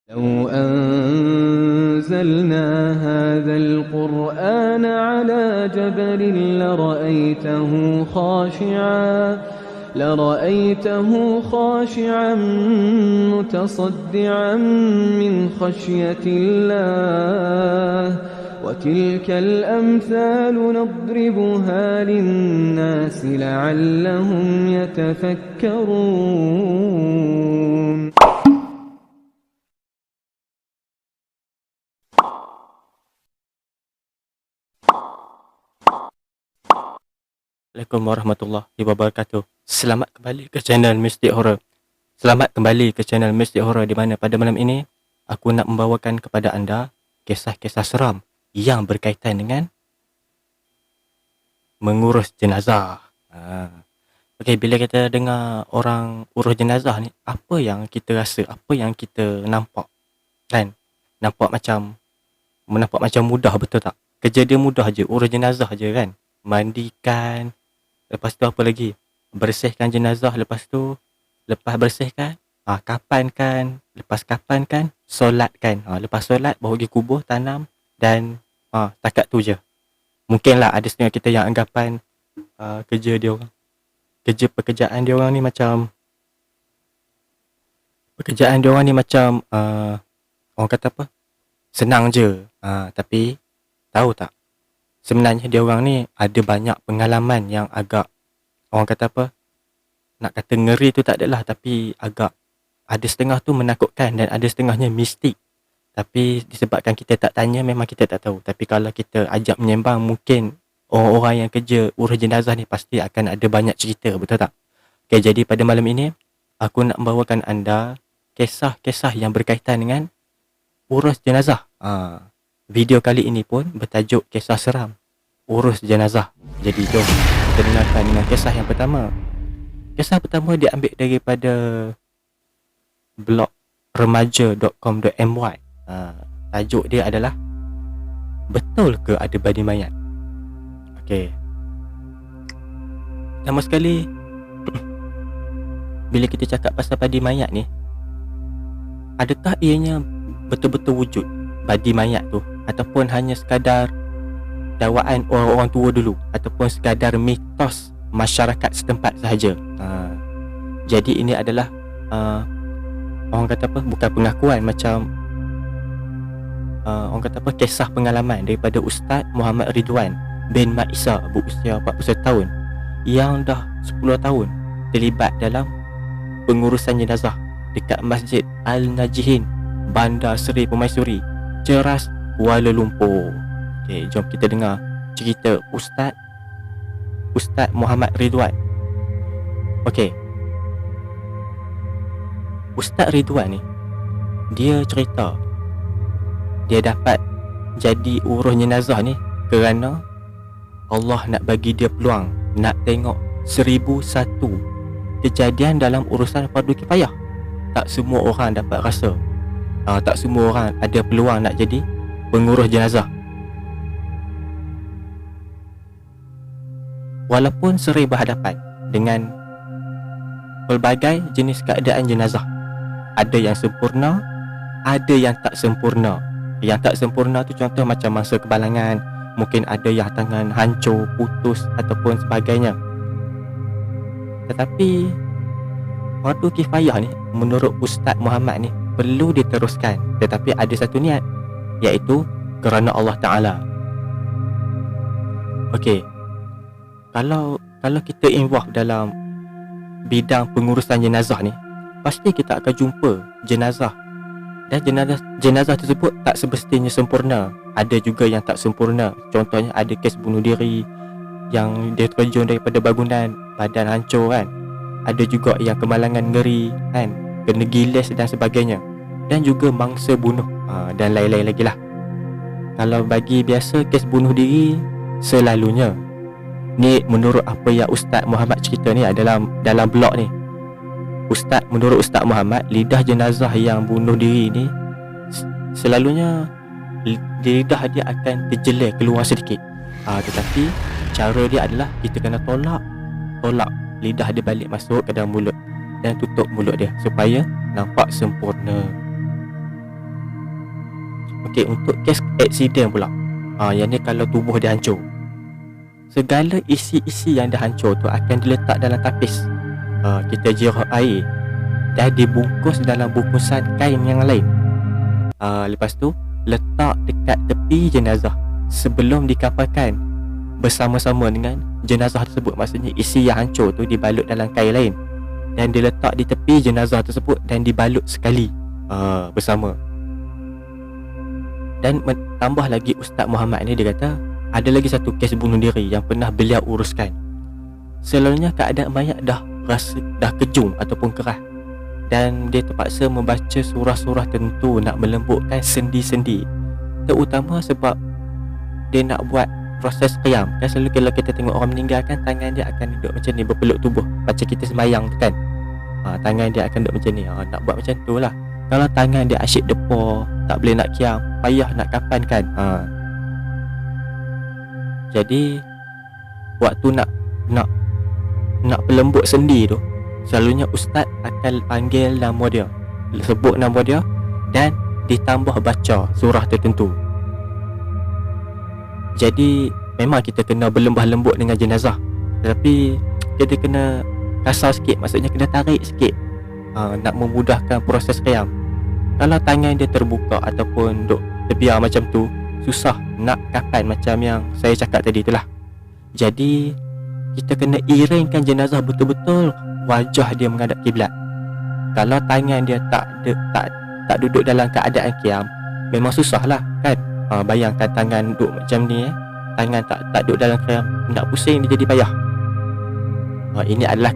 لو أنزلنا هذا القرآن على جبل لرأيته خاشعا متصدعا من خشية الله وتلك الأمثال نضربها للناس لعلهم يتفكرون. Assalamualaikum warahmatullahi wabarakatuh. Selamat kembali ke channel Mystic Horror. Di mana pada malam ini aku nak membawakan kepada anda kisah-kisah seram yang berkaitan dengan mengurus jenazah. Okey, bila kita dengar orang urus jenazah ni, apa yang kita rasa, apa yang kita nampak? Kan? Nampak macam mudah, betul tak? Kerja dia mudah je, urus jenazah je kan? Mandikan, lepas tu apa lagi? Bersihkan jenazah, lepas bersihkan, kapankan, lepas kapankan, solatkan. Lepas solat baru pergi kubur, tanam dan takat tu je. Mungkinlah ada setengah kita yang anggapan pekerjaan dia orang ni macam orang kata apa? Senang je. Tapi tahu tak? Sebenarnya dia orang ni ada banyak pengalaman yang agak, orang kata apa, nak kata ngeri tu tak adalah, tapi agak ada setengah tu menakutkan dan ada setengahnya mistik. Tapi disebabkan kita tak tanya, memang kita tak tahu. Tapi kalau kita ajak menyembang, mungkin orang-orang yang kerja urus jenazah ni pasti akan ada banyak cerita, betul tak? Okay, jadi pada malam ini aku nak membawakan anda kisah-kisah yang berkaitan dengan urus jenazah. Video kali ini pun bertajuk kisah seram urus jenazah. Jadi jom kita dengarkan dengan kisah yang pertama. Kisah pertama diambil daripada blog remaja.com.my. Tajuk dia adalah Betul ke ada badi mayat? Okey. Pertama sekali bila kita cakap pasal badi mayat ni, adakah ianya betul-betul wujud badi mayat tu, ataupun hanya sekadar dakwaan orang-orang tua dulu, ataupun sekadar mitos masyarakat setempat sahaja? Jadi ini adalah orang kata apa, bukan pengakuan, macam orang kata apa, kisah pengalaman daripada Ustaz Muhammad Ridwan bin Mat Isa, berusia 41 tahun, yang dah 10 tahun terlibat dalam pengurusan jenazah dekat Masjid Al-Najihin, Bandar Seri Permaisuri, Ceras, Kuala Lumpur. Okey, jom kita dengar cerita Ustaz Muhammad Ridwan. Okey, Ustaz Ridwan ni, dia cerita dia dapat jadi urus jenazah ni kerana Allah nak bagi dia peluang nak tengok 1001 kejadian dalam urusan fardu kifayah. Tak semua orang dapat rasa, tak semua orang ada peluang nak jadi pengurus jenazah. Walaupun sering berhadapan dengan pelbagai jenis keadaan jenazah, ada yang sempurna, ada yang tak sempurna. Yang tak sempurna tu contoh macam masa kebalangan, mungkin ada yang tangan hancur, putus ataupun sebagainya. Tetapi fardu kifayah ni, menurut Ustaz Muhammad ni, perlu diteruskan, tetapi ada satu niat, iaitu kerana Allah Ta'ala. Okey, kalau kita involve dalam bidang pengurusan jenazah ni, pasti kita akan jumpa jenazah, dan jenazah tersebut tak semestinya sempurna. Ada juga yang tak sempurna. Contohnya ada kes bunuh diri yang dia terjun daripada bangunan, badan hancur kan. Ada juga yang kemalangan ngeri kan, kena giles dan sebagainya, dan juga mangsa bunuh, dan lain-lain lagi lah. Kalau bagi biasa kes bunuh diri, selalunya ni menurut apa yang Ustaz Muhammad cerita ni dalam blog ni, menurut Ustaz Muhammad, lidah jenazah yang bunuh diri ni selalunya lidah dia akan terjeler keluar sedikit. Tetapi cara dia adalah kita kena tolak lidah dia balik masuk ke dalam mulut dan tutup mulut dia supaya nampak sempurna. Okey, untuk kes aksiden pula, yang ni kalau tubuh dia hancur, segala isi-isi yang dah hancur tu akan diletak dalam tapis. Kita jirah air dan dibungkus dalam bungkusan kain yang lain. Lepas tu letak dekat tepi jenazah sebelum dikafankan bersama-sama dengan jenazah tersebut. Maksudnya isi yang hancur tu dibalut dalam kain lain dan diletak di tepi jenazah tersebut dan dibalut sekali bersama. Dan tambah lagi, Ustaz Muhammad ni dia kata ada lagi satu kes bunuh diri yang pernah beliau uruskan. Selalunya keadaan mayat dah kejung ataupun kerah, dan dia terpaksa membaca surah-surah tertentu nak melembutkan sendi-sendi, terutama sebab dia nak buat proses qiyam. Kan selalu kalau kita tengok orang meninggal kan, tangan dia akan duduk macam ni berpeluk tubuh, macam kita sembahyang tu kan. Tangan dia akan duduk macam ni. Nak buat macam tu lah. Kalau tangan dia asyik depa, tak boleh nak qiyam, payah nak kapan kan. Jadi waktu nak pelembut sendi tu, selalunya ustaz akan panggil nama dia, sebut nama dia, dan ditambah baca surah tertentu. Jadi memang kita kena berlembah lembut dengan jenazah, tetapi kita kena kasar sikit, maksudnya kena tarik sikit, nak memudahkan proses qiyam. Kalau tangan dia terbuka ataupun duk terbiar macam tu, susah nak kapan macam yang saya cakap tadi tu lah. Jadi kita kena iringkan jenazah betul-betul wajah dia menghadap kiblat. Kalau tangan dia tak duduk dalam keadaan qiyam, memang susah lah kan. Bayangkan tangan duduk macam ni, tangan tak duduk dalam qiyam, nak pusing dia jadi payah. Ini adalah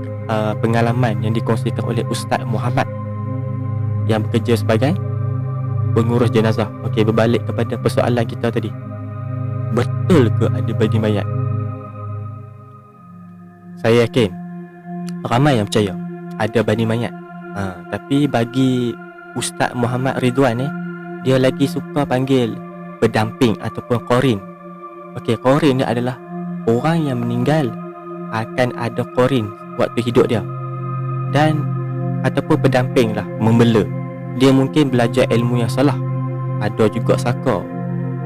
pengalaman yang dikongsikan oleh Ustaz Muhammad yang bekerja sebagai pengurus jenazah. Okey, berbalik kepada persoalan kita tadi, betul ke ada bani mayat? Saya yakin ramai yang percaya ada bani mayat. Tapi bagi Ustaz Muhammad Ridwan ni, dia lagi suka panggil pendamping ataupun qorin. Okey, qorin ni adalah orang yang meninggal akan ada qorin waktu hidup dia, dan ataupun pendamping lah, membela. Dia mungkin belajar ilmu yang salah, ada juga saka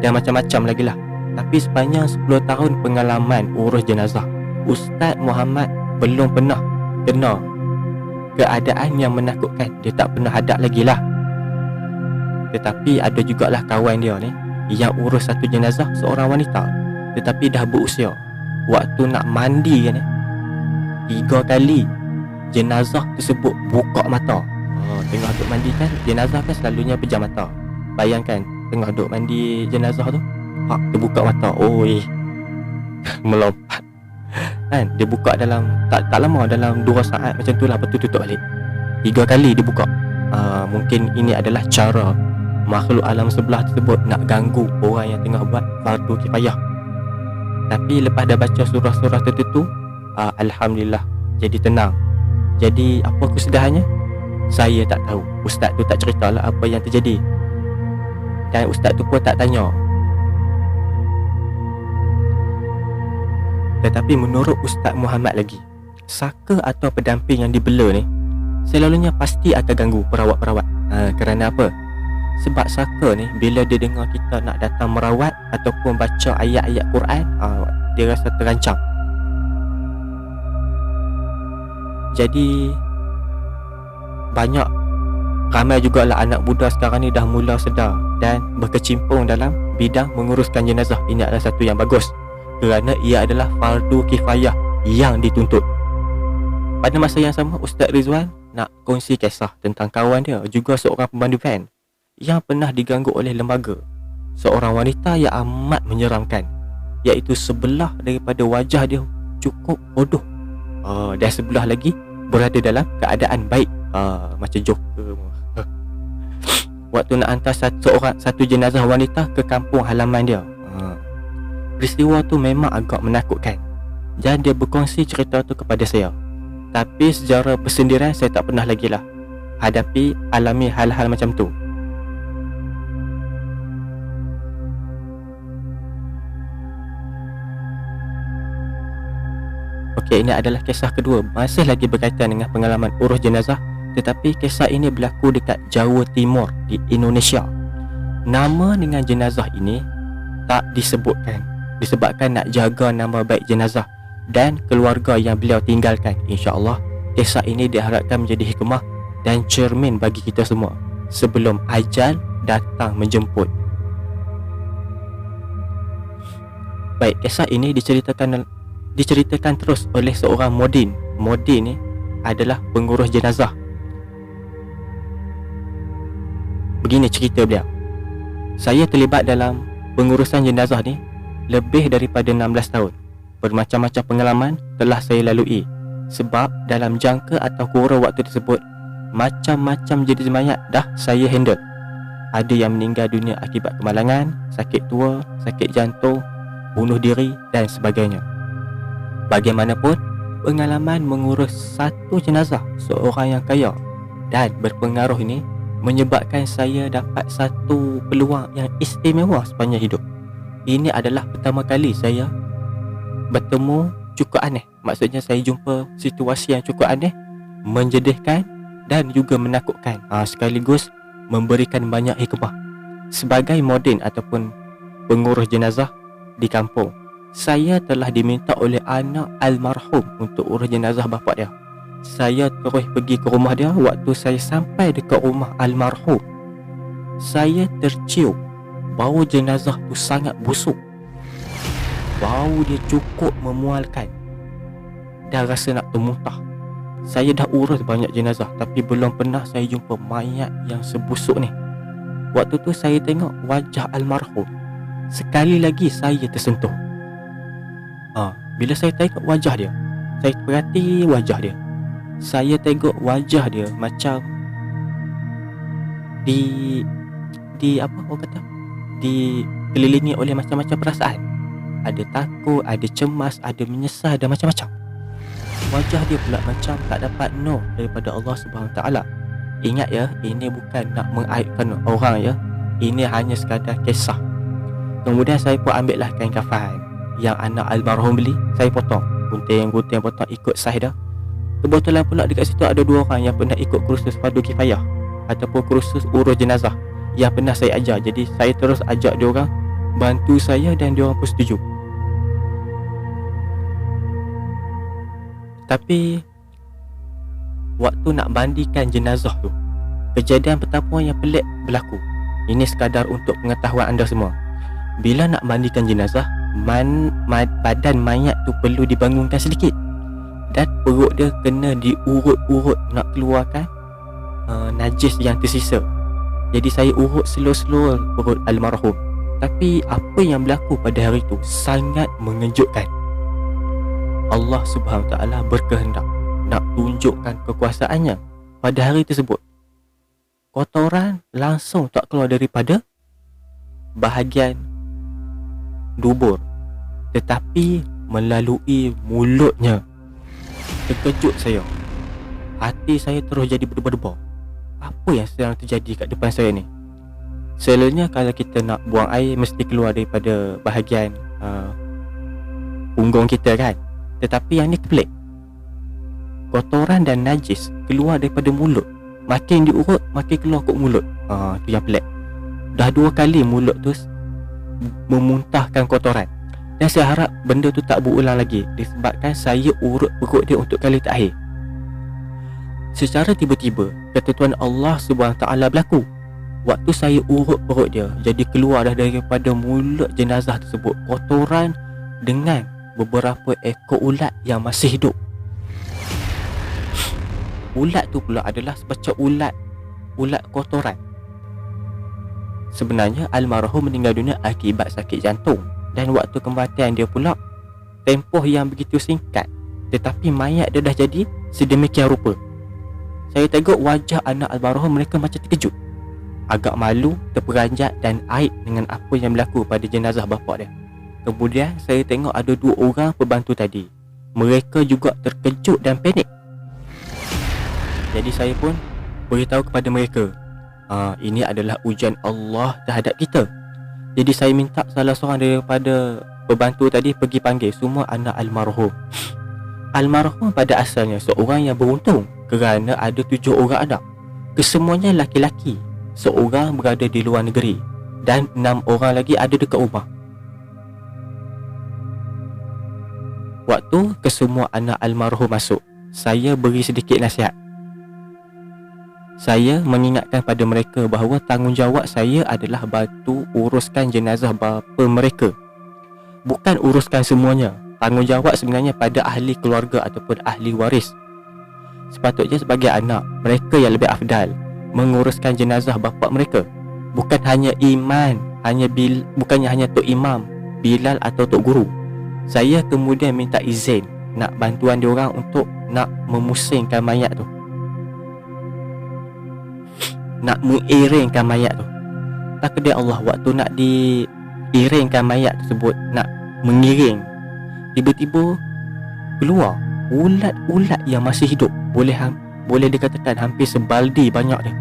dan macam-macam lagi lah. Tapi sepanjang 10 tahun pengalaman urus jenazah, Ustaz Muhammad belum pernah kena keadaan yang menakutkan. Dia tak pernah hadap lagi lah. Tetapi ada jugalah kawan dia ni yang urus satu jenazah, seorang wanita, tetapi dah berusia. Waktu nak mandi kan, 3 kali jenazah tersebut buka mata. Tengah duduk mandi kan, jenazah kan selalunya pejam mata. Bayangkan tengah duduk mandi jenazah tu, terbuka mata. Melompat kan. Dia buka dalam tak lama, dalam 2 saat macam tu lah, lepas tu tutup balik. 3 kali dia buka. Mungkin ini adalah cara makhluk alam sebelah tersebut nak ganggu orang yang tengah buat fardu kifayah. Tapi lepas dah baca surah-surah tertentu, alhamdulillah jadi tenang. Jadi apa kesudahannya? Saya tak tahu. Ustaz tu tak ceritalah apa yang terjadi, dan ustaz tu pun tak tanya. Tetapi menurut Ustaz Muhammad lagi, saka atau pendamping yang dibela ni selalunya pasti akan ganggu perawat-perawat. Kerana apa? Sebab saka ni bila dia dengar kita nak datang merawat ataupun baca ayat-ayat Quran, dia rasa terancam. Jadi ramai jugalah anak muda sekarang ni dah mula sedar dan berkecimpung dalam bidang menguruskan jenazah. Ini adalah satu yang bagus, kerana ia adalah fardu kifayah yang dituntut. Pada masa yang sama, Ustaz Rizwan nak kongsi kisah tentang kawan dia, juga seorang pemandu van, yang pernah diganggu oleh lembaga. Seorang wanita yang amat menyeramkan, iaitu sebelah daripada wajah dia cukup bodoh, dan sebelah lagi berada dalam keadaan baik, macam joker. Waktu nak hantar satu jenazah wanita ke kampung halaman dia, peristiwa tu memang agak menakutkan, dan dia berkongsi cerita tu kepada saya. Tapi secara bersendirian saya tak pernah lagi lah alami hal-hal macam tu. Okey, ini adalah kisah kedua, masih lagi berkaitan dengan pengalaman urus jenazah, tetapi kisah ini berlaku dekat Jawa Timur di Indonesia. Nama dengan jenazah ini tak disebutkan, disebabkan nak jaga nama baik jenazah dan keluarga yang beliau tinggalkan. InsyaAllah kisah ini diharapkan menjadi hikmah dan cermin bagi kita semua sebelum ajal datang menjemput. Baik, kisah ini diceritakan terus oleh seorang Modin. Modin ni adalah pengurus jenazah. Begini cerita beliau. Saya terlibat dalam pengurusan jenazah ni lebih daripada 16 tahun. Bermacam-macam pengalaman telah saya lalui. Sebab dalam jangka atau kurun waktu tersebut, macam-macam jenis mayat dah saya handle. Ada yang meninggal dunia akibat kemalangan, sakit tua, sakit jantung, bunuh diri dan sebagainya. Bagaimanapun, pengalaman mengurus satu jenazah seorang yang kaya dan berpengaruh ini menyebabkan saya dapat satu peluang yang istimewa sepanjang hidup. Ini adalah pertama kali saya bertemu cukup aneh. Maksudnya saya jumpa situasi yang cukup aneh, menjedihkan dan juga menakutkan, sekaligus memberikan banyak hikmah. Sebagai Modin ataupun pengurus jenazah di kampung, saya telah diminta oleh anak almarhum untuk urus jenazah bapa dia. Saya terus pergi ke rumah dia. Waktu saya sampai dekat rumah almarhum, saya tercium bau jenazah tu sangat busuk. Bau dia cukup memualkan dan rasa nak termuntah. Saya dah urus banyak jenazah tapi belum pernah saya jumpa mayat yang sebusuk ni. Waktu tu saya tengok wajah almarhum, sekali lagi saya tersentuh. Bila saya tengok wajah dia, saya perhati wajah dia, saya tengok wajah dia macam apa orang kata, dikelilingi oleh macam-macam perasaan. Ada takut, ada cemas, ada menyesal dan macam-macam. Wajah dia pula macam tak dapat nur daripada Allah SWT. Ingat ya, ini bukan nak mengaibkan orang ya, ini hanya sekadar kisah. Kemudian saya pun ambil lah kain kafan yang anak almarhum beli. Saya potong, gunting potong ikut saiz dah. Kebetulan pula dekat situ ada 2 orang yang pernah ikut kursus fardu kifayah ataupun kursus urus jenazah yang pernah saya ajar. Jadi saya terus ajak dia orang bantu saya dan dia orang pun setuju. Tapi waktu nak mandikan jenazah tu, kejadian pertama yang pelik berlaku. Ini sekadar untuk pengetahuan anda semua. Bila nak mandikan jenazah, badan mayat tu perlu dibangunkan sedikit dan perut dia kena diurut-urut nak keluarkan najis yang tersisa. Jadi saya urut slow-slow perut almarhum. Tapi apa yang berlaku pada hari itu sangat mengejutkan. Allah Subhanahu Wa Taala berkehendak nak tunjukkan kekuasaannya pada hari tersebut. Kotoran langsung tak keluar daripada bahagian dubur, tetapi melalui mulutnya. Terkejut saya. Hati saya terus jadi berdebar-debar. Apa yang sedang terjadi kat depan saya ni? Selalunya kalau kita nak buang air mesti keluar daripada bahagian punggung kita kan. Tetapi yang ni pelik. Kotoran dan najis keluar daripada mulut. Makin diurut makin keluar kat mulut. Tu yang pelik. Dah 2 kali mulut tu memuntahkan kotoran. Dan saya harap benda tu tak berulang lagi, disebabkan saya urut perut dia untuk kali terakhir. Secara tiba-tiba ketentuan Allah SWT berlaku. Waktu saya urut perut dia, jadi keluar dah daripada mulut jenazah tersebut kotoran dengan beberapa ekor ulat yang masih hidup. Ulat tu pula adalah semacam ulat kotoran. Sebenarnya almarhum meninggal dunia akibat sakit jantung, dan waktu kematian dia pula tempoh yang begitu singkat, tetapi mayat dia dah jadi sedemikian rupa. Saya tengok wajah anak almarhum, mereka macam terkejut, agak malu, terperanjat dan aib dengan apa yang berlaku pada jenazah bapa dia. Kemudian saya tengok ada 2 orang pembantu tadi, mereka juga terkejut dan panik. Jadi saya pun beritahu kepada mereka, ini adalah ujian Allah terhadap kita. Jadi saya minta salah seorang daripada pembantu tadi pergi panggil semua anak almarhum. Almarhum pada asalnya seorang yang beruntung kerana ada 7 orang anak. Kesemuanya laki-laki. Seorang berada di luar negeri dan 6 orang lagi ada dekat rumah. Waktu kesemua anak almarhum masuk, saya beri sedikit nasihat. Saya mengingatkan pada mereka bahawa tanggungjawab saya adalah bantu uruskan jenazah bapa mereka, bukan uruskan semuanya. Tanggungjawab sebenarnya pada ahli keluarga ataupun ahli waris. Sepatutnya sebagai anak, mereka yang lebih afdal menguruskan jenazah bapa mereka, bukan hanya imam, bukannya hanya tok imam, Bilal atau tok guru. Saya kemudian minta izin nak bantuan diorang untuk nak memusingkan mayat tu, nak mengiringkan mayat tu. Takdir Allah, waktu nak diiringkan mayat tersebut, nak mengiring, tiba-tiba keluar ulat-ulat yang masih hidup. Boleh dikatakan hampir sebaldi banyak dia.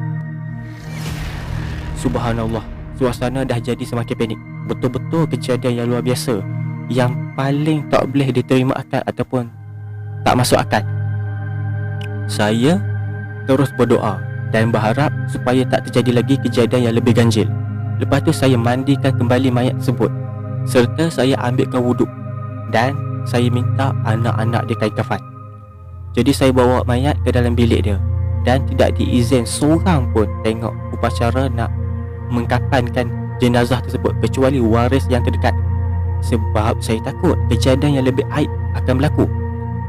Subhanallah, suasana dah jadi semakin panik. Betul-betul kejadian yang luar biasa, yang paling tak boleh diterima akal ataupun tak masuk akal. Saya terus berdoa dan berharap supaya tak terjadi lagi kejadian yang lebih ganjil. Lepas tu saya mandikan kembali mayat tersebut, serta saya ambilkan wuduk, dan saya minta anak-anak dia kain kafan. Jadi saya bawa mayat ke dalam bilik dia, dan tidak diizin seorang pun tengok upacara nak mengkafankan jenazah tersebut kecuali waris yang terdekat. Sebab saya takut kejadian yang lebih aib akan berlaku.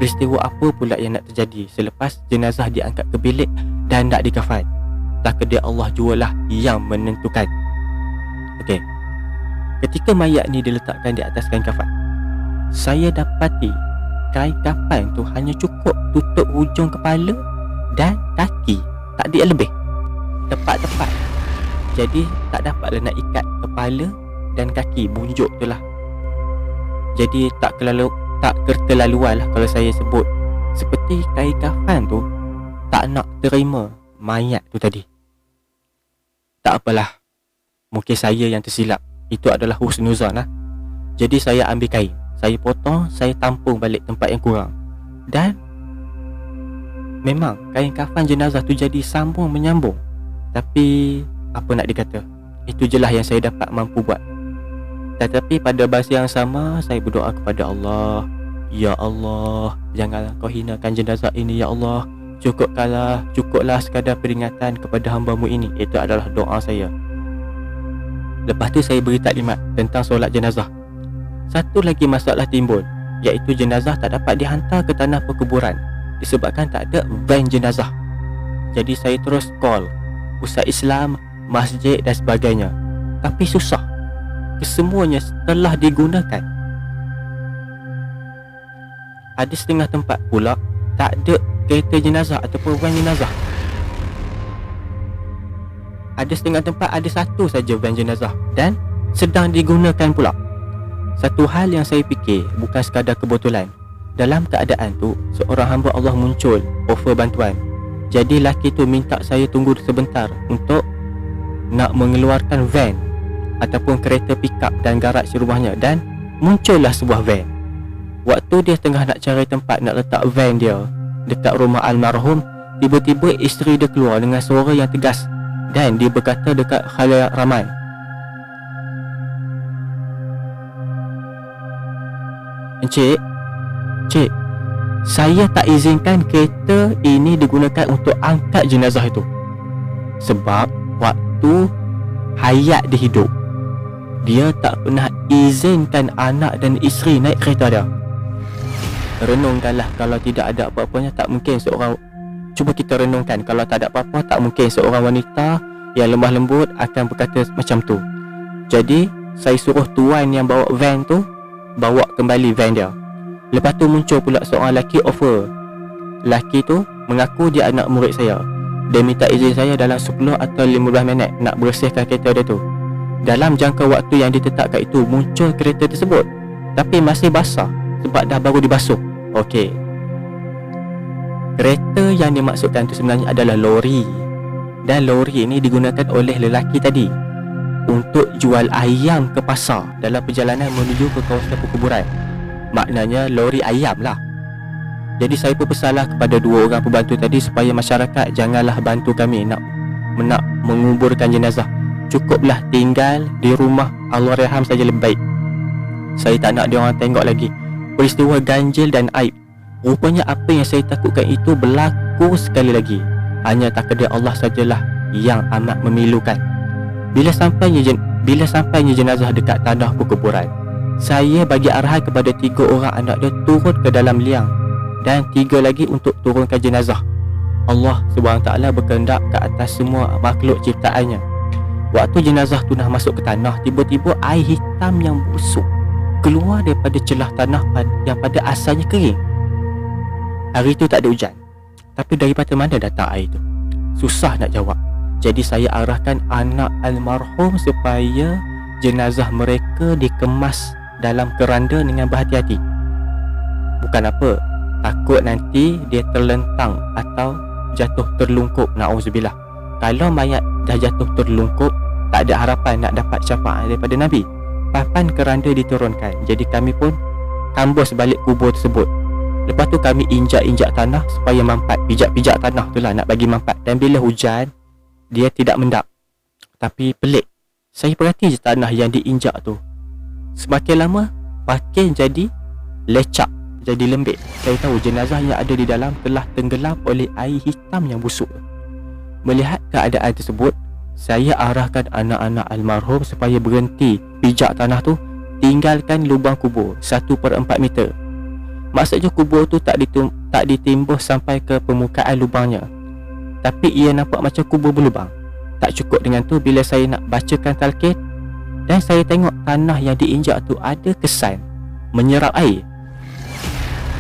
Peristiwa apa pula yang nak terjadi selepas jenazah diangkat ke bilik dan nak dikafan? Takdir Allah jualah yang menentukan. Okey. Ketika mayat ni diletakkan di atas kain kafan, saya dapati kain kafan tu hanya cukup tutup hujung kepala dan kaki, tak ada lebih. Tepat-tepat. Jadi tak dapatlah nak ikat kepala dan kaki, bunjuk tu lah. Jadi tak keterlaluan lah kalau saya sebut, seperti kain kafan tu tak nak terima mayat tu tadi. Tak apalah, mungkin saya yang tersilap. Itu adalah husnuzan lah. Jadi saya ambil kain, saya potong, saya tampung balik tempat yang kurang. Dan memang kain kafan jenazah tu jadi sambung menyambung. Tapi apa nak dikata, itu je lah yang saya dapat mampu buat. Tetapi pada masa yang sama, saya berdoa kepada Allah, Ya Allah, janganlah kau hinakan jenazah ini, Ya Allah. Cukuplah sekadar peringatan kepada hamba-Mu ini. Itu adalah doa saya. Lepas tu saya beri taklimat tentang solat jenazah. Satu lagi masalah timbul, iaitu jenazah tak dapat dihantar ke tanah perkuburan disebabkan tak ada van jenazah. Jadi saya terus call Ustaz Islam, masjid dan sebagainya, tapi susah. Kesemuanya telah digunakan. Ada setengah tempat pula tak ada kereta jenazah ataupun van jenazah. Ada setengah tempat ada satu saja van jenazah dan sedang digunakan pula. Satu hal yang saya fikir bukan sekadar kebetulan. Dalam keadaan tu, seorang hamba Allah muncul offer bantuan. Jadi lelaki tu minta saya tunggu sebentar untuk nak mengeluarkan van ataupun kereta pick-up dan garaj rumahnya, dan muncullah sebuah van. Waktu dia tengah nak cari tempat nak letak van dia dekat rumah almarhum, tiba-tiba isteri dia keluar dengan suara yang tegas dan dia berkata dekat khalayak ramai, Encik, saya tak izinkan kereta ini digunakan untuk angkat jenazah itu. Sebab waktu hayat dia hidup, dia tak pernah izinkan anak dan isteri naik kereta dia. Renungkanlah, kalau tidak ada apa-apanya, tak mungkin seorang, cuba kita renungkan, kalau tak ada apa-apa, tak mungkin seorang wanita yang lemah lembut akan berkata macam tu. Jadi saya suruh tuan yang bawa van tu bawa kembali van dia. Lepas tu muncul pula seorang lelaki offer. Lelaki tu mengaku dia anak murid saya. Dia minta izin saya dalam 10 atau 15 minit nak bersihkan kereta dia tu. Dalam jangka waktu yang ditetapkan itu, muncul kereta tersebut, tapi masih basah sebab dah baru dibasuh. Okey, kereta yang dimaksudkan tu sebenarnya adalah lori. Dan lori ini digunakan oleh lelaki tadi untuk jual ayam ke pasar dalam perjalanan menuju ke kawasan perkuburan. Maknanya lori ayam lah. Jadi saya pun pesanlah kepada 2 orang pembantu tadi supaya masyarakat janganlah bantu kami nak menguburkan jenazah. cukuplah tinggal di rumah Allahyarham saja lebih baik. Saya tak nak dia orang tengok lagi peristiwa ganjil dan aib. Rupanya apa yang saya takutkan itu berlaku sekali lagi. Hanya takdir Allah sajalah yang amat memilukan. Bila sampainya jenazah dekat tanah perkuburan, saya bagi arahan kepada 3 orang anak dia turun ke dalam liang dan 3 lagi untuk turunkan jenazah. Allah SWT berkehendak ke atas semua makhluk ciptaannya. Waktu jenazah tu nak masuk ke tanah, tiba-tiba air hitam yang busuk keluar daripada celah tanah yang pada asalnya kering. Hari itu tak ada hujan, tapi daripada mana datang air itu? Susah nak jawab. Jadi saya arahkan anak almarhum supaya jenazah mereka dikemas dalam keranda dengan berhati-hati. Bukan apa, takut nanti dia terlentang atau jatuh terlungkup, na'udzubillah. Kalau mayat dah jatuh terlungkup, tak ada harapan nak dapat syafaat daripada Nabi. Papan keranda diturunkan. Jadi kami pun kambus balik kubur tersebut. Lepas tu kami injak-injak tanah supaya mampat. Pijak-pijak tanah tu lah nak bagi mampat. Dan bila hujan, dia tidak mendap. Tapi pelik, saya perhati je tanah yang diinjak tu, semakin lama makin jadi lecak, jadi lembik. Saya tahu jenazah yang ada di dalam telah tenggelam oleh air hitam yang busuk. Melihat keadaan tersebut, saya arahkan anak-anak almarhum supaya berhenti pijak tanah tu, tinggalkan lubang kubur 1/4 meter. Maksudnya kubur tu tak ditimbus sampai ke permukaan lubangnya, tapi ia nampak macam kubur berlubang. Tak cukup dengan tu, bila saya nak bacakan talqin dan saya tengok tanah yang diinjak tu ada kesan menyerap air.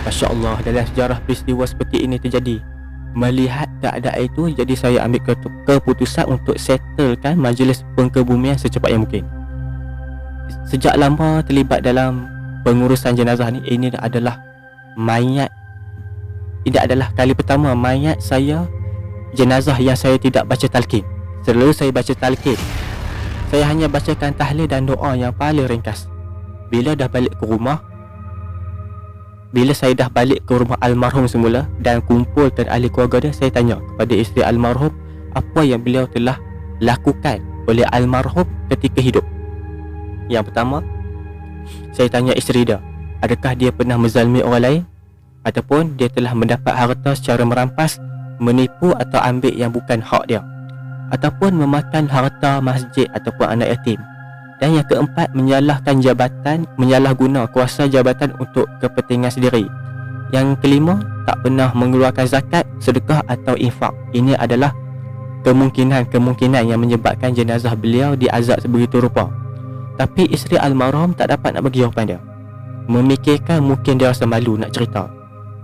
Masya Allah, dalam sejarah peristiwa seperti ini terjadi. Melihat keadaan itu, jadi saya ambil keputusan untuk settlekan majlis pengkebumian secepat yang mungkin. Sejak lama terlibat dalam pengurusan jenazah ni, ini adalah kali pertama mayat saya, jenazah yang saya tidak baca talqin. Selalu saya baca talqin. Saya hanya bacakan tahlil dan doa yang paling ringkas. Bila saya dah balik ke rumah almarhum semula dan kumpulkan ahli keluarga dia, saya tanya kepada isteri almarhum apa yang beliau telah lakukan oleh almarhum ketika hidup. Yang pertama, saya tanya isteri dia, adakah dia pernah menzalimi orang lain ataupun dia telah mendapat harta secara merampas, menipu atau ambil yang bukan hak dia, ataupun memakan harta masjid ataupun anak yatim. Dan yang keempat, menyalahguna kuasa jabatan untuk kepentingan sendiri. Yang kelima, tak pernah mengeluarkan zakat, sedekah atau infak. Ini adalah kemungkinan yang menyebabkan jenazah beliau diazab sebegitu rupa. Tapi isteri almarhum tak dapat nak bagi jawapan dia. Memikirkan mungkin dia rasa malu nak cerita.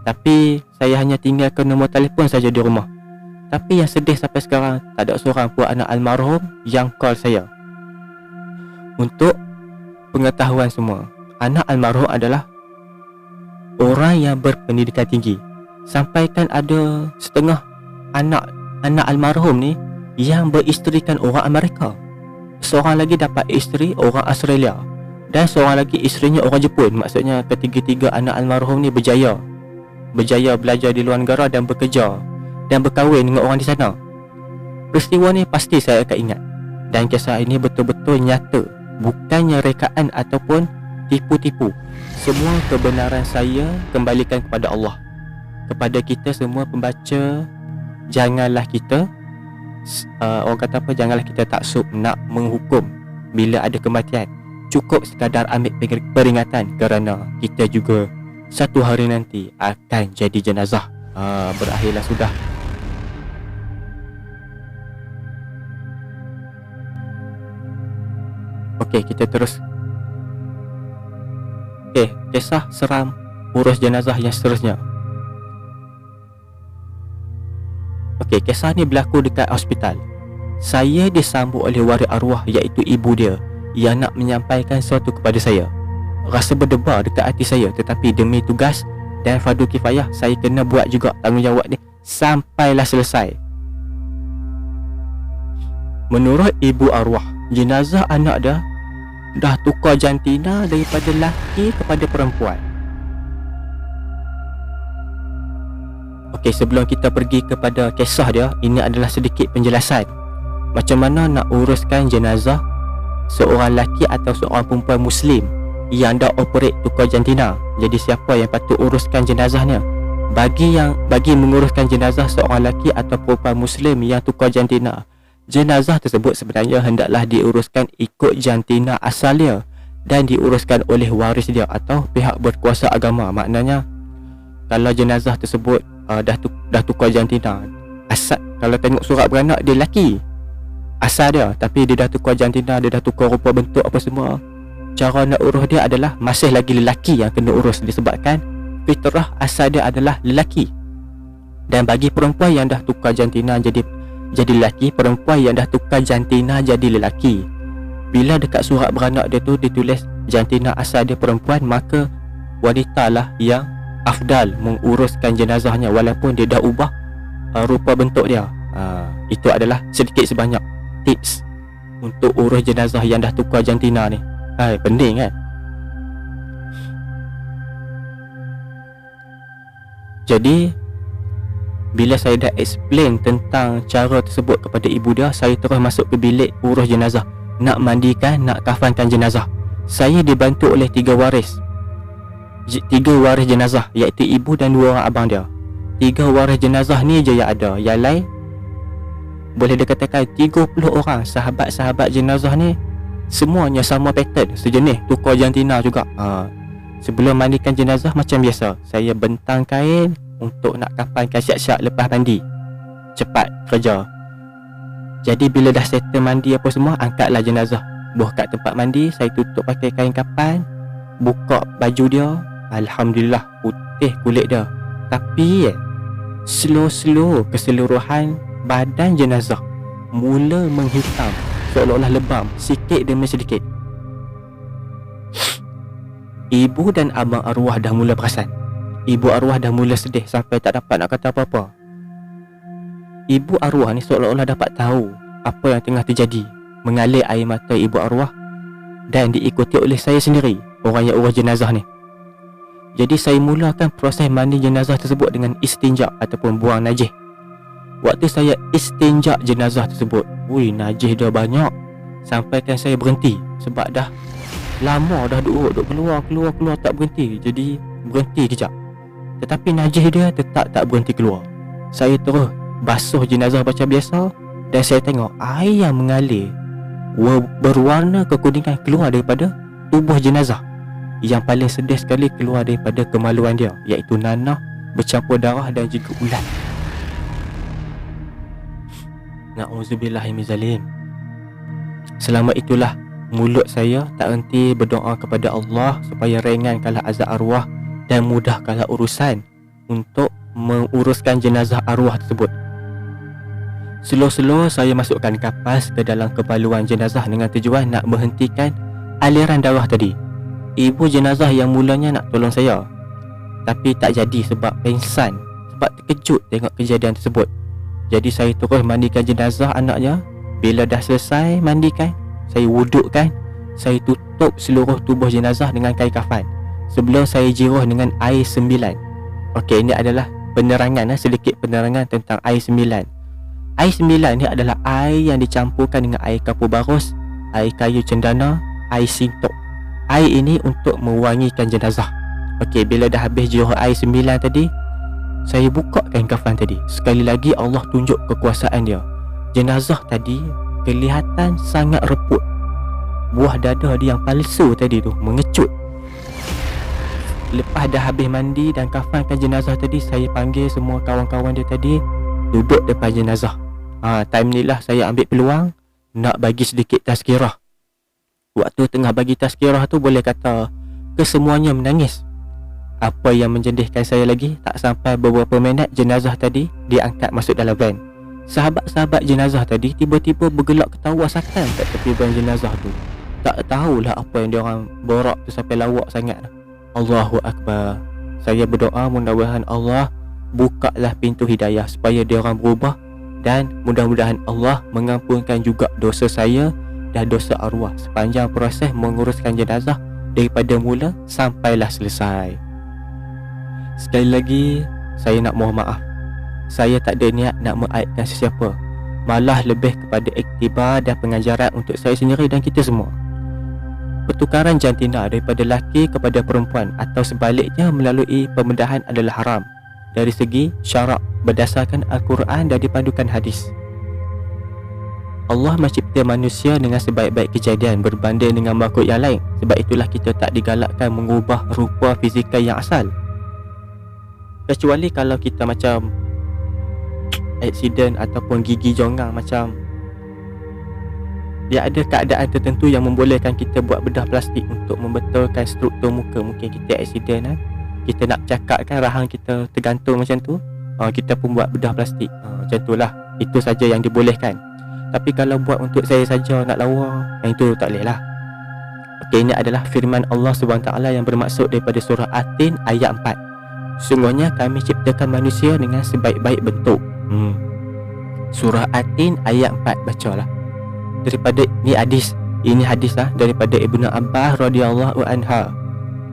Tapi saya hanya tinggalkan nombor telefon saja di rumah. Tapi yang sedih sampai sekarang, tak ada seorang pun anak almarhum yang call saya. Untuk pengetahuan semua, anak almarhum adalah orang yang berpendidikan tinggi. Sampaikan ada setengah anak almarhum ni yang beristerikan orang Amerika. Seorang lagi dapat isteri orang Australia, dan seorang lagi isterinya orang Jepun. Maksudnya ketiga-tiga anak almarhum ni berjaya belajar di luar negara dan bekerja dan berkahwin dengan orang di sana. Peristiwa ni pasti saya akan ingat, dan kisah ini betul-betul nyata, bukannya rekaan ataupun tipu-tipu. Semua kebenaran saya kembalikan kepada Allah. Kepada kita semua pembaca, janganlah kita janganlah kita taksub nak menghukum bila ada kematian. Cukup sekadar ambil peringatan, kerana kita juga satu hari nanti akan jadi jenazah. Berakhirlah sudah. Okey, kita terus. Kisah seram urus jenazah yang seterusnya. Okey, kisah ni berlaku dekat hospital. Saya disambut oleh waris arwah, iaitu ibu dia, yang nak menyampaikan sesuatu kepada saya. Rasa berdebar dekat hati saya, tetapi demi tugas dan fardu kifayah, saya kena buat juga tanggungjawab ni sampailah selesai. Menurut ibu arwah, jenazah anak dia dah tukar jantina daripada lelaki kepada perempuan. Okey, sebelum kita pergi kepada kisah dia, ini adalah sedikit penjelasan. macam mana nak uruskan jenazah seorang lelaki atau seorang perempuan Muslim yang dah operate tukar jantina. Jadi siapa yang patut uruskan jenazahnya? Bagi menguruskan jenazah seorang lelaki atau perempuan Muslim yang tukar jantina, jenazah tersebut sebenarnya hendaklah diuruskan ikut jantina asalnya dan diuruskan oleh waris dia atau pihak berkuasa agama. Maknanya kalau jenazah tersebut dah tukar jantina, asal kalau tengok surat beranak dia lelaki asal dia, tapi dia dah tukar jantina, dia dah tukar rupa bentuk apa semua, cara nak urus dia adalah masih lagi lelaki yang kena urus disebabkan fitrah asal dia adalah lelaki. Dan bagi perempuan yang dah tukar jantina jadi lelaki, perempuan yang dah tukar jantina jadi lelaki, bila dekat surat beranak dia tu ditulis jantina asal dia perempuan, maka wanita lah yang afdal menguruskan jenazahnya walaupun dia dah ubah rupa bentuk dia. Itu adalah sedikit sebanyak tips untuk urus jenazah yang dah tukar jantina ni. Penting kan? Jadi bila saya dah explain tentang cara tersebut kepada ibu dia, saya terus masuk ke bilik urus jenazah, nak mandikan, nak kafankan jenazah. Saya dibantu oleh 3 waris jenazah, iaitu ibu dan 2 orang abang dia. 3 waris jenazah ni je yang ada. Yang lain boleh dikatakan 30 orang sahabat-sahabat jenazah ni semuanya sama pattern, sejenis, tukar jantina juga. Sebelum mandikan jenazah macam biasa, saya bentang kain untuk nak kafankan siap-siap lepas mandi. Cepat kerja. Jadi bila dah settle mandi apa semua, angkatlah jenazah buah kat tempat mandi. Saya tutup pakai kain kapan, buka baju dia. Alhamdulillah putih kulit dia. Tapi slow keseluruhan badan jenazah mula menghitam, seolah-olah lebam sikit demi sedikit. Ibu dan abang arwah dah mula perasan. Ibu arwah dah mula sedih sampai tak dapat nak kata apa-apa. Ibu arwah ni seolah-olah dapat tahu apa yang tengah terjadi. Mengalir air mata ibu arwah dan diikuti oleh saya sendiri, orang yang urus jenazah ni. Jadi saya mulakan proses mandi jenazah tersebut dengan istinja ataupun buang najis. Waktu saya istinja jenazah tersebut, najis dah banyak, sampaikan saya berhenti sebab dah lama dah duduk keluar tak berhenti. Jadi berhenti kejap, tetapi najis dia tetap tak berhenti keluar. Saya terus basuh jenazah macam biasa dan saya tengok air yang mengalir berwarna kekuningan keluar daripada tubuh jenazah. Yang paling sedih sekali keluar daripada kemaluan dia, iaitu nanah bercampur darah dan juga ulat. Na'udzubillahiminzalim. Selama itulah mulut saya tak henti berdoa kepada Allah supaya ringankanlah azab arwah dan mudahkanlah urusan untuk menguruskan jenazah arwah tersebut. Slow-slow saya masukkan kapas ke dalam kebaluan jenazah dengan tujuan nak menghentikan aliran darah tadi. Ibu jenazah yang mulanya nak tolong saya, tapi tak jadi sebab pengsan, sebab terkejut tengok kejadian tersebut. Jadi saya terus mandikan jenazah anaknya. Bila dah selesai mandikan, saya wudukkan, saya tutup seluruh tubuh jenazah dengan kain kafan sebelum saya jiruh dengan air 9. Okey, ini adalah penerangan, sedikit penerangan tentang air 9. Air 9 ni adalah air yang dicampurkan dengan air kapur barus, air kayu cendana, air sintok. Air ini untuk mewangikan jenazah. Okey, bila dah habis jiruh air 9 tadi, saya buka kain kafan tadi. Sekali lagi Allah tunjuk kekuasaan dia. Jenazah tadi kelihatan sangat reput. Buah dada dia yang palsu tadi tu mengecut. Lepas dah habis mandi dan kafankan jenazah tadi, saya panggil semua kawan-kawan dia tadi duduk depan jenazah. Time ni lah saya ambil peluang nak bagi sedikit tazkirah. Waktu tengah bagi tazkirah tu boleh kata kesemuanya menangis. Apa yang menjendihkan saya lagi, tak sampai beberapa minit jenazah tadi diangkat masuk dalam van. Sahabat-sahabat jenazah tadi tiba-tiba bergelak ketawa sakan kat tepi van jenazah tu. Tak tahulah apa yang diorang borak tu sampai lawak sangat. Allahu Akbar. Saya berdoa mudah-mudahan Allah bukalah pintu hidayah supaya diorang berubah, dan mudah-mudahan Allah mengampunkan juga dosa saya dan dosa arwah sepanjang proses menguruskan jenazah daripada mula sampailah selesai. Sekali lagi saya nak mohon maaf. Saya tak ada niat nak mengaibkan sesiapa. malah lebih kepada iktibar dan pengajaran untuk saya sendiri dan kita semua. Pertukaran jantina daripada lelaki kepada perempuan atau sebaliknya melalui pembedahan adalah haram dari segi syarak berdasarkan Al-Quran dan dipandukan hadis. Allah mencipta manusia dengan sebaik-baik kejadian berbanding dengan makhluk yang lain. Sebab itulah kita tak digalakkan mengubah rupa fizikal yang asal. Kecuali kalau kita macam aksiden ataupun gigi jongang, macam dia ada keadaan tertentu yang membolehkan kita buat bedah plastik untuk membetulkan struktur muka. Mungkin kita aksiden kan, kita nak cakap kan rahang kita tergantung macam tu, kita pun buat bedah plastik. Macam tu lah, itu saja yang dibolehkan. Tapi kalau buat untuk saya saja nak lawa, itu tak boleh lah. Okey, ini adalah firman Allah SWT yang bermaksud daripada surah Atin ayat 4. Sungguhnya kami ciptakan manusia dengan sebaik-baik bentuk. Surah Atin ayat 4, bacalah. Daripada ni hadis, ini hadis lah daripada Ibnu Abbas radhiyallahu anha.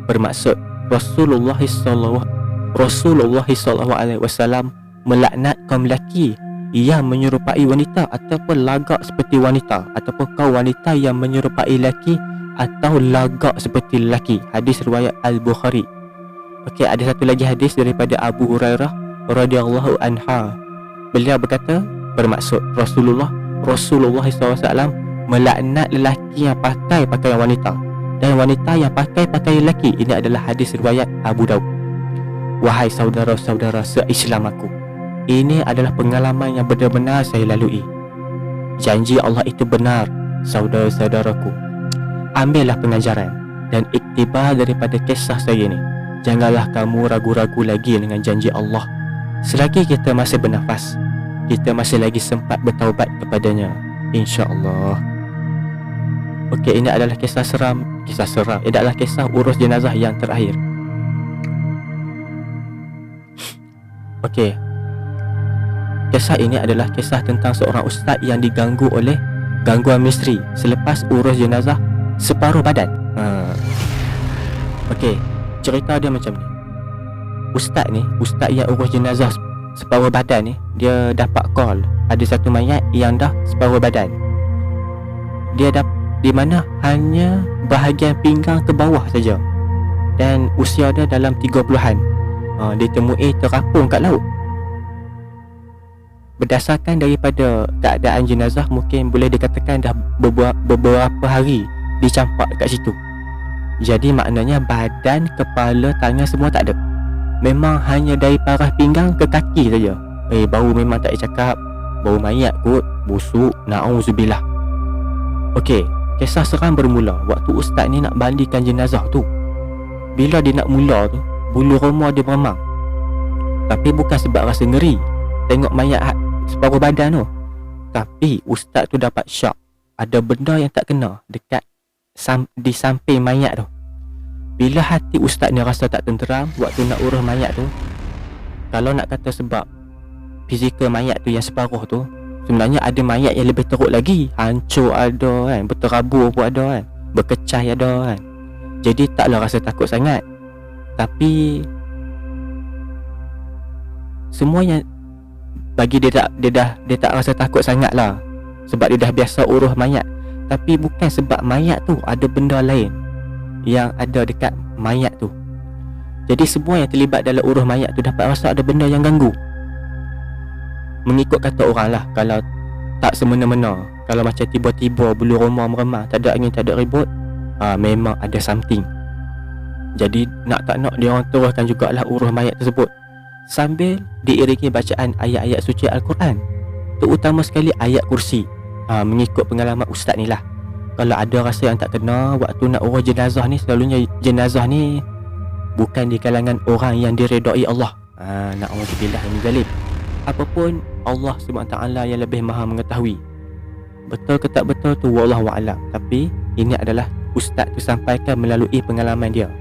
Bermaksud Rasulullah sallallahu alaihi wasallam melaknat kaum lelaki yang menyerupai wanita ataupun lagak seperti wanita, ataupun kaum wanita yang menyerupai lelaki atau lagak seperti lelaki. Hadis riwayat Al-Bukhari. Okey, ada satu lagi hadis daripada Abu Hurairah radhiyallahu anha. Beliau berkata, bermaksud Rasulullah SAW melaknat lelaki yang pakai pakaian wanita dan wanita yang pakai pakaian lelaki. Ini adalah hadis riwayat Abu Daud. Wahai saudara-saudara se-Islam aku, ini adalah pengalaman yang benar-benar saya lalui. Janji Allah itu benar, saudara-saudaraku. Ambillah pengajaran dan iktibar daripada kisah saya ini. Janganlah kamu ragu-ragu lagi dengan janji Allah. Selagi kita masih bernafas, kita masih lagi sempat bertaubat kepadanya, insya-Allah. Okey, ini adalah kisah seram. Ini adalah kisah urus jenazah yang terakhir. Okey, kisah ini adalah kisah tentang seorang ustaz yang diganggu oleh gangguan misteri selepas urus jenazah separuh badan. Okey, cerita dia macam ni. Ustaz yang urus jenazah separuh badan ni, dia dapat call ada satu mayat yang dah separuh badan. Dia di mana hanya bahagian pinggang ke bawah saja dan usia dia dalam 30-an. Ditemui terapung kat laut. Berdasarkan daripada keadaan jenazah, mungkin boleh dikatakan dah beberapa hari dicampak kat situ. Jadi maknanya badan, kepala, tangan semua tak ada. Memang hanya dari parah pinggang ke kaki saja. Bau memang tak boleh cakap. Bau mayat kot, busuk, na'udzubillah. Okey, kisah seram bermula waktu ustaz ni nak mandikan jenazah tu. Bila dia nak mula tu, bulu roma dia meremang. Tapi bukan sebab rasa ngeri tengok mayat separuh badan tu, tapi ustaz tu dapat syak. Ada benda yang tak kena dekat di samping mayat tu. Bila hati ustaz ni rasa tak tenteram waktu nak urus mayat tu, kalau nak kata sebab fizikal mayat tu yang separuh tu, sebenarnya ada mayat yang lebih teruk lagi. Hancur ada kan, berterabur pun ada kan, berkecai ada kan. Jadi taklah rasa takut sangat. Tapi semua yang bagi dia tak rasa takut sangat lah, sebab dia dah biasa urus mayat. Tapi bukan sebab mayat tu, ada benda lain yang ada dekat mayat tu. Jadi semua yang terlibat dalam urus mayat tu dapat rasa ada benda yang ganggu. Mengikut kata orang lah, kalau tak semena-mena, kalau macam tiba-tiba bulu roma meremang, tak ada angin, tak ada ribut, memang ada something. Jadi nak tak nak dia orang teruskan jugalah urus mayat tersebut sambil diiringi bacaan ayat-ayat suci Al-Quran, terutama sekali ayat kursi. Mengikut pengalaman ustaz ni lah, kalau ada rasa yang tak kena waktu nak urus jenazah ni, selalunya jenazah ni bukan di kalangan orang yang diredai Allah. Na'udzubillah min zalik. Apapun, Allah SWT yang lebih maha mengetahui. Betul ke tak betul tu wallahu a'lam. Tapi ini adalah ustaz tu sampaikan melalui pengalaman dia.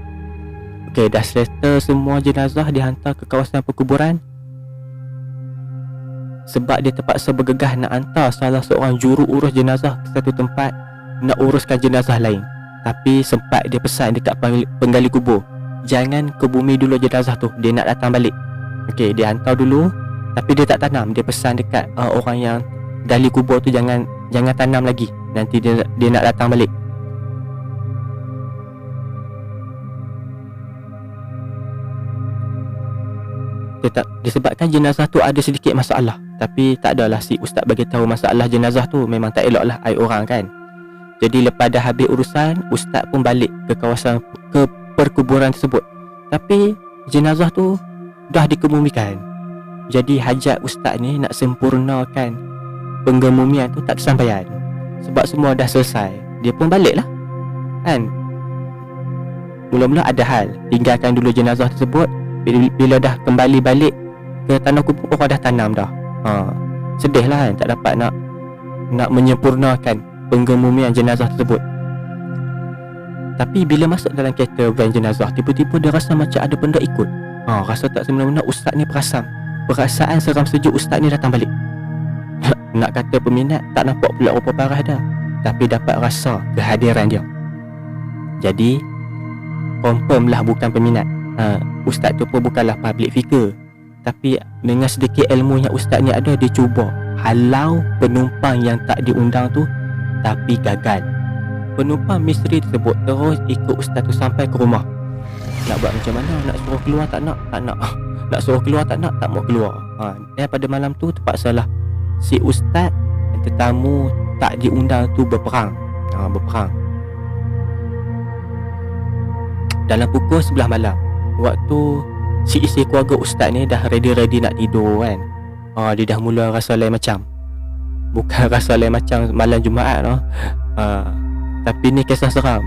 Okey, dah selesai semua jenazah dihantar ke kawasan perkuburan. Sebab dia terpaksa bergegas nak hantar salah seorang juru urus jenazah ke satu tempat nak uruskan jenazah lain. Tapi sempat dia pesan dekat penggali kubur, jangan ke bumi dulu jenazah tu, dia nak datang balik. Okey, dia hantar dulu, tapi dia tak tanam. Dia pesan dekat orang yang gali kubur tu jangan tanam lagi. Nanti dia nak datang balik. Disebabkan jenazah tu ada sedikit masalah, tapi tak adalah si ustaz bagi tahu masalah jenazah tu. Memang tak elok lah aib orang kan. Jadi lepas dah habis urusan, ustaz pun balik ke kawasan ke perkuburan tersebut. Tapi jenazah tu dah dikebumikan. Jadi hajat ustaz ni nak sempurnakan penggemumian tu tak tersampaian. Sebab semua dah selesai, dia pun balik lah kan. Mula-mula ada hal, tinggalkan dulu jenazah tersebut. Bila dah kembali balik ke tanah kubur, orang dah tanam dah. Sedih lah kan, tak dapat nak menyempurnakan penggemumian jenazah tersebut. Tapi bila masuk dalam kereta van jenazah, tiba-tiba dia rasa macam ada benda ikut. Rasa tak semena-mena ustaz ni perasan. Perasaan seram sejuk ustaz ni datang balik. Nak kata peminat, tak nampak pula rupa parah dah, tapi dapat rasa kehadiran dia. Jadi confirm lah bukan peminat. Ustaz tu pun bukanlah public figure, tapi dengan sedikit ilmu yang ustaz ni ada, dia cuba halau penumpang yang tak diundang tu, tapi gagal. Penumpang misteri tersebut terus ikut ustaz tu sampai ke rumah. Nak buat macam mana? Nak suruh keluar tak nak. Nak suruh keluar tak nak, tak mau keluar. Dan pada malam tu terpaksalah si ustaz dan tetamu tak diundang tu berperang. Berperang dalam pukul 11 malam. Waktu si isi keluarga ustaz ni dah ready nak tidur kan. Dia dah mula rasa lain macam. Bukan rasa lain macam malam Jumaat tapi ni kisah seram.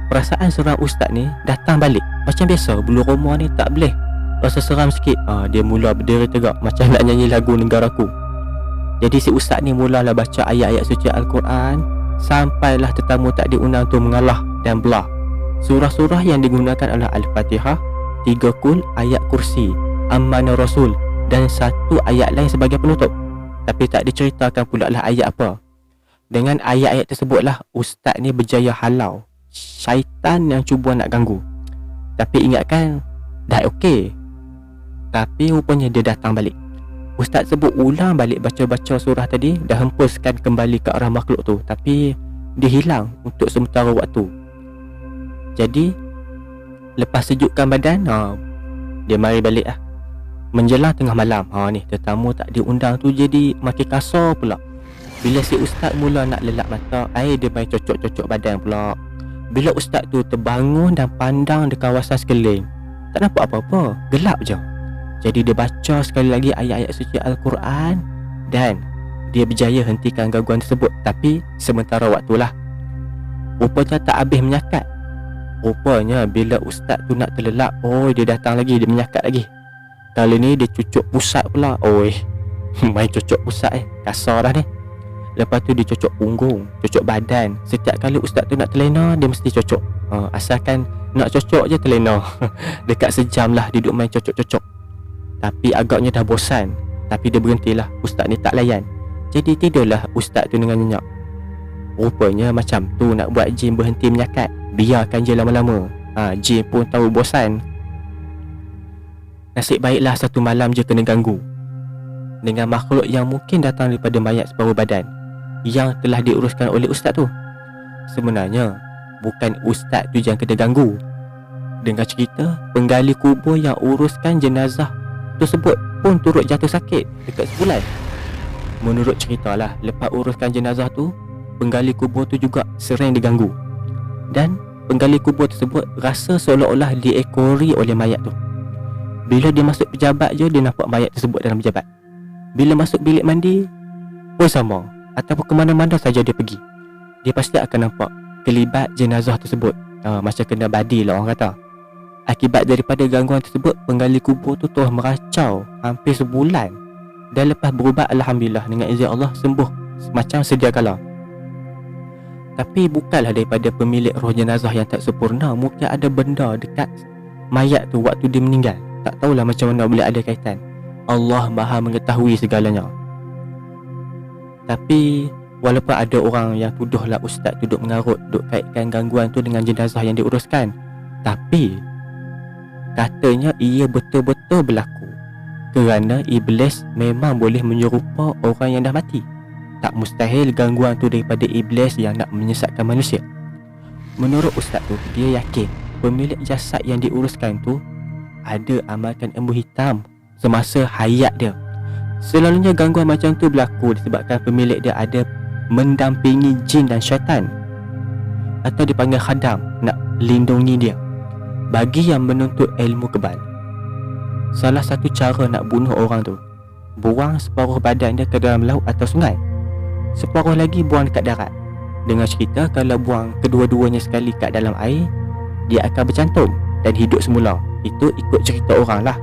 Perasaan seram ustaz ni datang balik. Macam biasa, bulu roma ni tak boleh, rasa seram sikit. Dia mula berdiri tegak macam nak nyanyi lagu Negaraku. Jadi si ustaz ni mulalah baca ayat-ayat suci Al-Quran, sampailah tetamu tak diundang tu mengalah dan belah. Surah-surah yang digunakan adalah Al-Fatihah, 3 kul, ayat kursi, Amanah Rasul dan 1 ayat lain sebagai penutup. Tapi tak diceritakan pula lah ayat apa. Dengan ayat-ayat tersebutlah ustaz ni berjaya halau syaitan yang cuba nak ganggu. Tapi ingatkan dah okey, tapi rupanya dia datang balik. Ustaz sebut ulang balik baca-baca surah tadi, dah hempuskan kembali ke arah makhluk tu, tapi dia hilang untuk sementara waktu. Jadi lepas sejukkan badan, dia mari balik lah. Menjelang tengah malam, ni tetamu tak diundang tu jadi makin kasar pula. Bila si ustaz mula nak lelap mata, dia main cocok-cocok badan pula. Bila ustaz tu terbangun dan pandang di kawasan sekeliling, tak nampak apa-apa, gelap je. Jadi dia baca sekali lagi ayat-ayat suci Al-Quran dan dia berjaya hentikan gangguan tersebut. Tapi sementara waktulah, rupanya tak habis menyakat. Rupanya bila ustaz tu nak terlelap, dia datang lagi, dia menyakat lagi. Kali ni dia cucuk pusat pula. Main cucuk pusat kasar dah ni. Lepas tu dia cocok punggung, cocok badan. Setiap kali ustaz tu nak terlena, dia mesti cocok. Asalkan nak cocok je terlena. Dekat sejam lah dia duduk main cocok-cocok. Tapi agaknya dah bosan, tapi dia berhentilah. Ustaz ni tak layan. Jadi tidurlah ustaz tu dengan nyenyak. Rupanya macam tu nak buat jin berhenti menyakat. Biarkan je lama-lama. Jin pun tahu bosan. Nasib baiklah satu malam je kena ganggu dengan makhluk yang mungkin datang daripada mayat separuh badan yang telah diuruskan oleh ustaz tu. Sebenarnya bukan ustaz tu yang kena ganggu. Dengar cerita, penggali kubur yang uruskan jenazah tersebut pun turut jatuh sakit dekat sebulan. Menurut ceritalah, lepas uruskan jenazah tu, penggali kubur tu juga sering diganggu. Dan penggali kubur tersebut rasa seolah-olah diekori oleh mayat tu. Bila dia masuk pejabat je, dia nampak mayat tersebut dalam pejabat. Bila masuk bilik mandi pun sama, ataupun ke mana-mana saja dia pergi, dia pasti akan nampak kelibat jenazah tersebut. Macam kena badi lah orang kata. Akibat daripada gangguan tersebut, penggali kubur tu terus meracau hampir sebulan. Dan lepas berubat, alhamdulillah, dengan izin Allah sembuh macam sedia kala. Tapi bukanlah daripada pemilik roh jenazah yang tak sempurna. Mungkin ada benda dekat mayat tu waktu dia meninggal. Tak tahulah macam mana boleh ada kaitan. Allah Maha mengetahui segalanya. Tapi walaupun ada orang yang tuduhlah ustaz tu duk mengarut, duk kaitkan gangguan tu dengan jenazah yang diuruskan, tapi katanya ia betul-betul berlaku. Kerana iblis memang boleh menyerupa orang yang dah mati. Tak mustahil gangguan tu daripada iblis yang nak menyesatkan manusia. Menurut ustaz tu, dia yakin pemilik jasad yang diuruskan tu ada amalkan ilmu hitam semasa hayat dia. Selalunya gangguan macam tu berlaku disebabkan pemilik dia ada mendampingi jin dan syaitan, atau dipanggil khadam, nak lindungi dia. Bagi yang menuntut ilmu kebal, salah satu cara nak bunuh orang tu, buang separuh badan dia ke dalam laut atau sungai, separuh lagi buang dekat darat. Dengar cerita kalau buang kedua-duanya sekali kat dalam air, dia akan bercantum dan hidup semula. Itu ikut cerita orang lah.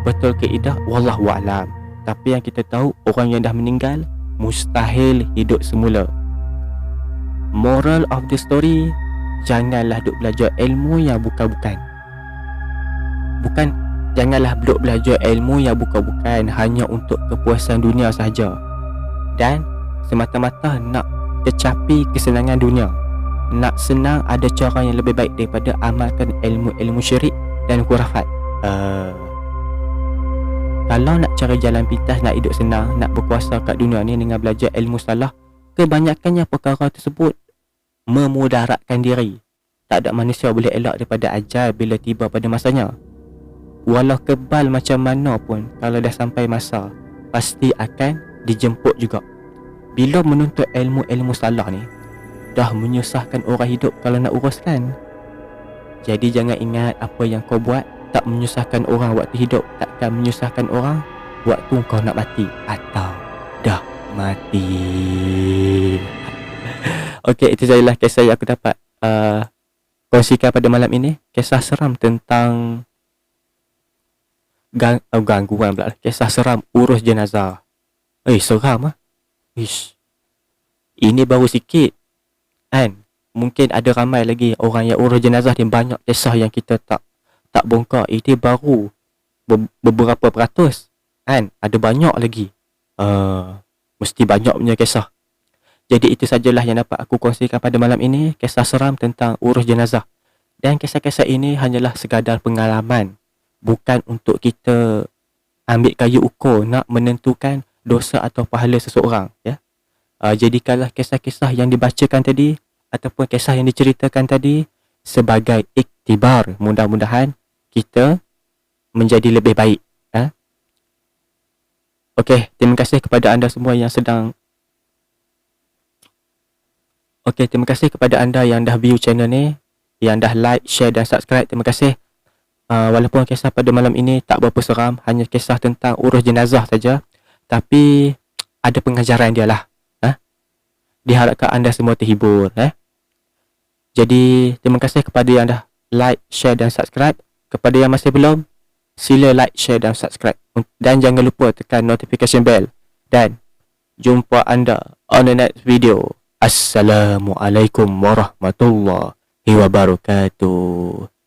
Betul ke tidak, wallahualam. Tapi yang kita tahu, orang yang dah meninggal mustahil hidup semula. Moral of the story, janganlah duk belajar ilmu yang bukan-bukan. Janganlah duk belajar ilmu yang bukan-bukan hanya untuk kepuasan dunia sahaja dan semata-mata nak tercapai kesenangan dunia. Nak senang, ada cara yang lebih baik daripada amalkan ilmu-ilmu syirik dan khurafat. Kalau nak cari jalan pintas, nak hidup senang, nak berkuasa kat dunia ni dengan belajar ilmu salah, kebanyakannya perkara tersebut memudaratkan diri. Tak ada manusia boleh elak daripada ajal bila tiba pada masanya. Walau kebal macam mana pun, kalau dah sampai masa, pasti akan dijemput juga. Bila menuntut ilmu-ilmu salah ni, dah menyusahkan orang hidup kalau nak uruskan. Jadi jangan ingat apa yang kau buat tak menyusahkan orang waktu hidup, takkan menyusahkan orang waktu kau nak mati atau dah mati. Okey, itu sajalah kisah yang aku dapat kongsikan pada malam ini. Kisah seram tentang gangguan pula. Kisah seram urus jenazah. Seram ah. Ini baru sikit kan. Mungkin ada ramai lagi orang yang urus jenazah ni, banyak kisah yang kita tak bongkar. Ini baru beberapa peratus kan. Ada banyak lagi. Mesti banyak punya kisah. Jadi itu sajalah yang dapat aku kongsikan pada malam ini, kisah seram tentang urus jenazah. Dan kisah-kisah ini hanyalah sekadar pengalaman, bukan untuk kita ambil kayu ukur nak menentukan dosa atau pahala seseorang, ya. Jadikanlah kisah-kisah yang dibacakan tadi ataupun kisah yang diceritakan tadi sebagai iktibar. Mudah-mudahan kita menjadi lebih baik. Okey, terima kasih kepada anda semua yang sedang terima kasih kepada anda yang dah view channel ni, yang dah like, share dan subscribe. Terima kasih. Walaupun kisah pada malam ini tak berapa seram, hanya kisah tentang urus jenazah saja, tapi ada pengajaran dia lah. Diharapkan anda semua terhibur. Jadi terima kasih kepada yang dah like, share dan subscribe. Kepada yang masih belum, sila like, share dan subscribe. Dan jangan lupa tekan notification bell. Dan jumpa anda on the next video. Assalamualaikum warahmatullahi wabarakatuh.